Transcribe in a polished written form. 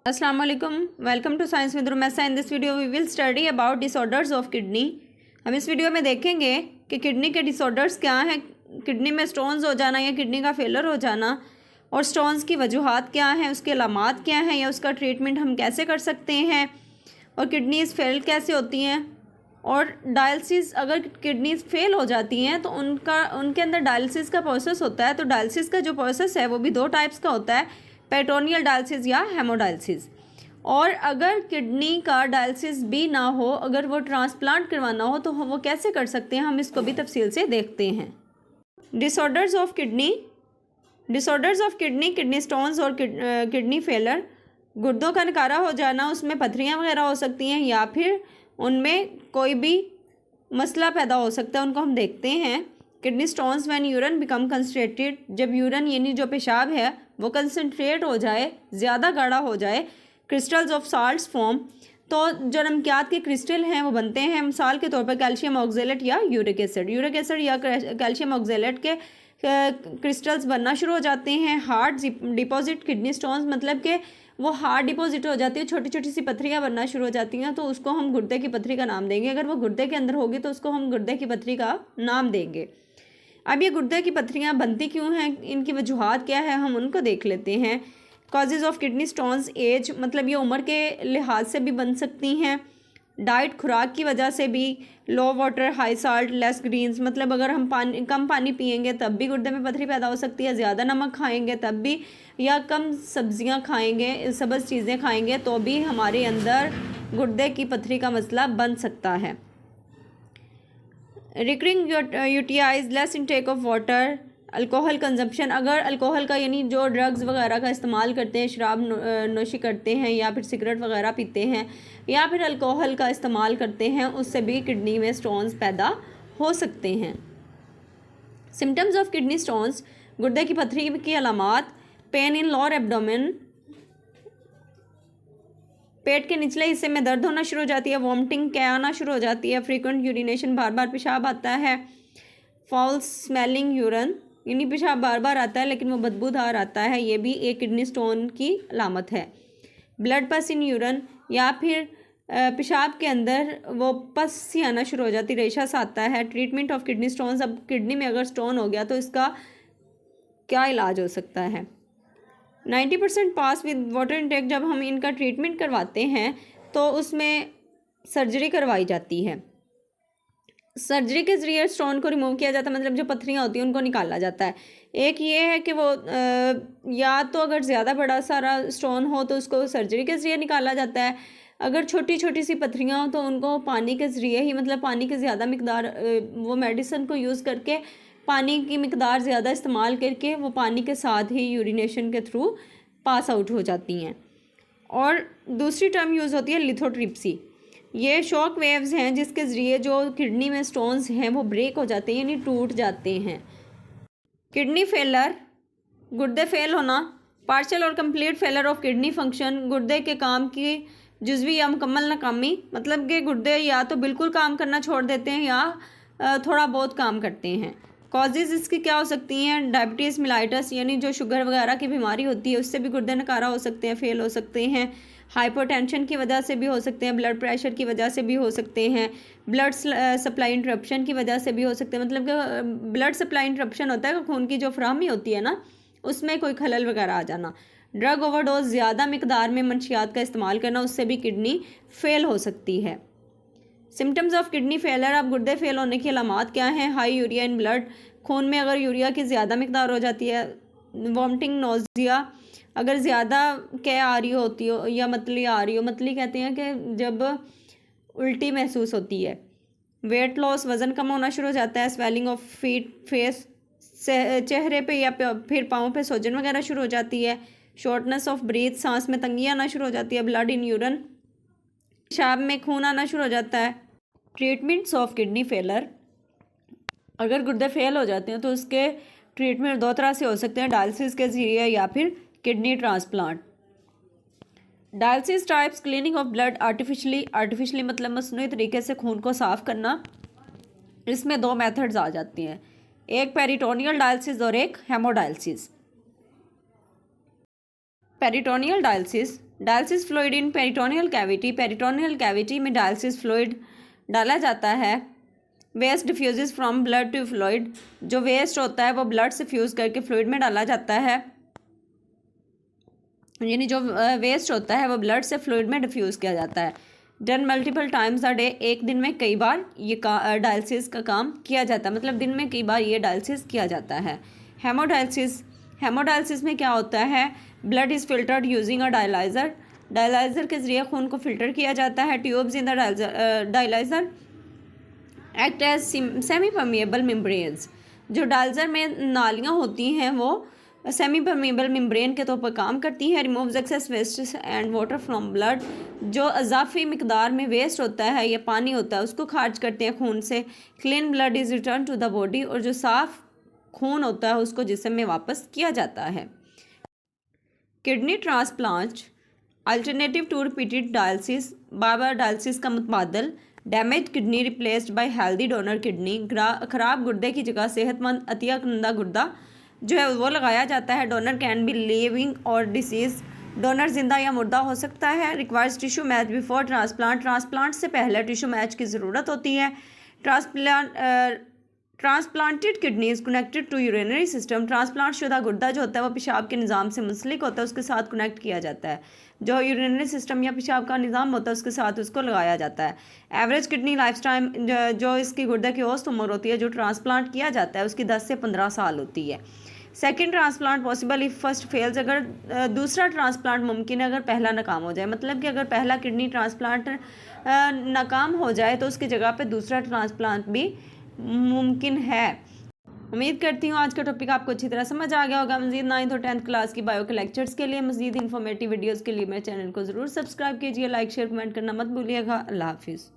Assalamu alaikum. Welcome to Science with Rumessa. In this video we will study about disorders of kidney. हम इस video में देखेंगे कि kidney के disorders क्या हैं, किडनी में स्टोन्स हो जाना या किडनी का फेलर हो जाना, और स्टोन्स की वजूहात क्या हैं, उसके अलामात क्या हैं या उसका ट्रीटमेंट हम कैसे कर सकते हैं, और किडनीज फेल कैसे होती हैं, और डायलिसिस अगर किडनीज फेल हो जाती हैं तो उनके अंदर डायलिसिस का प्रोसेस होता है। तो डायलिसिस का जो प्रोसेस है वो भी दो टाइप्स का होता है, पेरिटोनियल डायलिसिस या हेमोडायलिसिस। और अगर किडनी का डायलिसिस भी ना हो, अगर वो ट्रांसप्लांट करवाना हो तो वो कैसे कर सकते हैं, हम इसको भी तफसील से देखते हैं। Disorders of kidney, kidney stones और किडनी फेलर। गुर्दों का नकारा हो जाना, उसमें पथरियाँ वगैरह हो सकती हैं या फिर उनमें कोई भी मसला पैदा हो सकता है, उनको हम देखते हैं। Kidney stones when urine become concentrated, जब यूरिन यानी जो पेशाब है वो कंसंट्रेट हो जाए, ज़्यादा गाढ़ा हो जाए। क्रिस्टल्स ऑफ साल्ट्स फॉर्म, तो जो नमकियात के क्रिस्टल हैं वो बनते हैं। मिसाल के तौर पर कैल्शियम ऑक्जेलेट या यूरिक एसिड या कैल्शियम ऑक्जेलेट के क्रिस्टल्स बनना शुरू हो जाते हैं। हार्ड डिपॉजिट किडनी स्टोन्स, मतलब कि वो हार्ड डिपॉजिट हो जाती है, छोटी छोटी सी पथरियाँ बनना शुरू हो जाती हैं, तो उसको हम गुर्दे की पथरी का नाम देंगे। अगर वो गुर्दे के अंदर होगी तो उसको हम गुर्दे की पथरी का नाम देंगे। अब ये गुर्दे की पथरियाँ बनती क्यों हैं, इनकी वजूहात क्या है, हम उनको देख लेते हैं। Causes of kidney stones, age, मतलब ये उम्र के लिहाज से भी बन सकती हैं। डाइट, खुराक की वजह से भी। Low water, high salt, less greens, मतलब अगर हम कम पानी पिएंगे तब भी गुर्दे में पथरी पैदा हो सकती है। ज़्यादा नमक खाएंगे तब भी, या कम सब्जियां खाएंगे, सब्ज़ चीज़ें खाएंगे तो भी हमारे अंदर गुर्दे की पथरी का मसला बन सकता है। Recurring UTIs, less intake of water. Alcohol consumption, अगर अल्कोहल का यानी जो ड्रग्स वगैरह का इस्तेमाल करते हैं, शराब नोशी करते हैं या फिर सिगरेट वगैरह पीते हैं या फिर अल्कोहल का इस्तेमाल करते हैं, उससे भी किडनी में स्टोन्स पैदा हो सकते हैं। सिम्टम्स ऑफ किडनी स्टोन्स, गुर्दे की पथरी की अलामात। पेन इन लोअर एब्डोमेन, पेट के निचले हिस्से में दर्द होना शुरू हो जाती है। वॉमिटिंग क्या आना शुरू हो जाती है। फ्रीक्वेंट यूरिनेशन, बार बार पेशाब आता है। फाउल स्मेलिंग यूरिन, यानी पेशाब बार बार आता है लेकिन वो बदबूदार आता है, ये भी एक किडनी स्टोन की अलामत है। ब्लड पस इन यूरिन, या फिर पेशाब के अंदर वो पस सी आना शुरू हो जाती, रेशा सा आता है। ट्रीटमेंट ऑफ किडनी स्टोन्स, अब किडनी में अगर स्टोन हो गया तो इसका क्या इलाज हो सकता है। 90% पास विद वाटर इनटेक, जब हम इनका ट्रीटमेंट करवाते हैं तो उसमें सर्जरी करवाई जाती है। सर्जरी के ज़रिए स्टोन को रिमूव किया जाता है, मतलब जो पथरियाँ होती हैं उनको निकाला जाता है। एक ये है कि वो या तो अगर ज़्यादा बड़ा सारा स्टोन हो तो उसको सर्जरी के ज़रिए निकाला जाता है। अगर छोटी छोटी सी पथरियाँ हो तो उनको पानी के ज़रिए ही, मतलब पानी की ज़्यादा मकदार, वो मेडिसिन को यूज़ करके पानी की मकदार ज़्यादा इस्तेमाल करके वो पानी के साथ ही यूरिनेशन के थ्रू पास आउट हो जाती हैं। और दूसरी टर्म यूज़ होती है लिथोट्रिप्सी। ये शॉक वेव्स हैं जिसके ज़रिए जो किडनी में स्टोन्स हैं वो ब्रेक हो जाते हैं, यानी टूट जाते हैं। किडनी फेलर, गुर्दे फेल होना। पार्शियल और complete failure of kidney function, गुर्दे के काम की जुज़वी या मुकम्मल नाकामी, मतलब कि गुर्दे या तो बिल्कुल काम करना छोड़ देते हैं या थोड़ा बहुत काम करते हैं। कॉजेज़ इसकी क्या हो सकती हैं। डायबिटीज़ मिलाइटस, यानी जो शुगर वगैरह की बीमारी होती है उससे भी गुर्दे नकारा हो सकते हैं, फेल हो सकते हैं। हाइपरटेंशन की वजह से भी हो सकते हैं, ब्लड प्रेशर की वजह से भी हो सकते हैं, ब्लड सप्लाई इंटरप्शन की वजह से भी हो सकते हैं। मतलब कि ब्लड सप्लाई इंटरप्शन होता है, खून की जो फराहमी होती है ना, उसमें कोई खलल वगैरह आ जाना। ड्रग ओवरडोज, ज़्यादा मकदार में मंशियात का इस्तेमाल करना, उससे भी किडनी फेल हो सकती है। सिम्टम्स ऑफ किडनी फेलर, अब गुर्दे फेल होने की अलामात क्या हैं। हाई यूरिया इन ब्लड, खून में अगर यूरिया की ज़्यादा मकदार हो जाती है। वॉमिटिंग, नोज़िया, अगर ज़्यादा क्या आ रही होती हो या मतली आ रही हो, मतली कहते हैं कि जब उल्टी महसूस होती है। वेट लॉस, वज़न कम होना शुरू हो जाता है। स्वेलिंग ऑफ फीट, फेस, चेहरे पे या फिर पाँव पे सोजन वगैरह शुरू हो जाती है। शॉर्टनेस ऑफ ब्रीथ, सांस में तंगी आना शुरू हो जाती है। ब्लड इन यूरिन, पेशाब में खून आना शुरू हो जाता है। ट्रीटमेंट्स ऑफ किडनी फेलर, अगर गुर्दे फेल हो जाते हैं तो उसके ट्रीटमेंट दो तरह से हो सकते हैं, डायलिसिस के ज़रिए या फिर kidney transplant. Dialysis types, cleaning of blood artificially मतलब मसनूई तरीके से खून को साफ़ करना। इसमें दो मेथड्स आ जाती हैं, एक पेरिटोनियल डायलिसिस और एक haemodialysis. Peritoneal dialysis, dialysis fluid in peritoneal cavity, peritoneal cavity में डायलिसिस फ्लूइड डाला जाता है। Waste diffuses from blood to fluid, जो वेस्ट होता है वो ब्लड से फ्यूज़ करके फ्लूइड में डाला जाता है, यानी जो वेस्ट होता है वो ब्लड से फ्लूइड में डिफ्यूज़ किया जाता है। Done multiple times a day, एक दिन में कई बार ये डायलिसिस का काम किया जाता है, मतलब दिन में कई बार ये डायलिसिस किया जाता है। हेमोडायलिसिस, हेमोडायलिसिस में क्या होता है, blood is filtered using a dialyser, dialyser के ज़रिए खून को फिल्टर किया जाता है। Tubes in the dialyser act as semi permeable membranes, जो डायलाइज़र में नालियाँ होती हैं वो सेमी परमिएबल मेम्ब्रेन के तौर पर काम करती है। Removes excess waste and water from blood, जो इजाफी मिकदार में वेस्ट होता है या पानी होता है उसको खारिज करते हैं खून से। Clean blood is return to the body, और जो साफ़ खून होता है उसको जिस्म में वापस किया जाता है। Kidney transplant, alternative to repeated dialysis, बार बार डायलिसिस का मुतबादल। Damage kidney replaced by healthy donor kidney, खराब गुर्दे की जगह सेहतमंद अतिया कंदा गुर्दा जो है वो लगाया जाता है। Donor can be living or deceased, donor जिंदा या मुर्दा हो सकता है। Requires tissue match before transplant, transplant से पहले टिश्यू मैच की ज़रूरत होती है। Transplanted kidneys connected to urinary system, transplant शुदा गुर्दा जो होता है वो पेशाब के निज़ाम से मुंसलिक होता है, उसके साथ कनेक्ट किया जाता है। जो यूरिनरी सिस्टम या पेशाब का निज़ाम होता है उसके साथ उसको लगाया जाता है। एवरेज किडनी लाइफ टाइम, जो इसकी गुर्दे की औसत उम्र होती है जो ट्रांसप्लांट किया जाता है उसकी 10 से 15 साल होती है। Second transplant possible if first fails, अगर दूसरा ट्रांसप्लांट मुमकिन है अगर पहला नाकाम हो जाए, मतलब कि अगर पहला किडनी ट्रांसप्लांट नाकाम हो जाए तो उसकी जगह पे दूसरा ट्रांसप्लांट भी मुमकिन है। उम्मीद करती हूँ आज का टॉपिक आपको अच्छी तरह समझ आ गया होगा। मज़ीद 9th और 10th क्लास की बायो के लेक्चर्स के लिए, मज़ीद इन्फॉर्मेटिव वीडियोज़ के लिए मेरे चैनल को ज़रूर सब्सक्राइब कीजिए, लाइक शेयर कमेंट करना मत भूलिएगा। अल्लाह हाफिज़।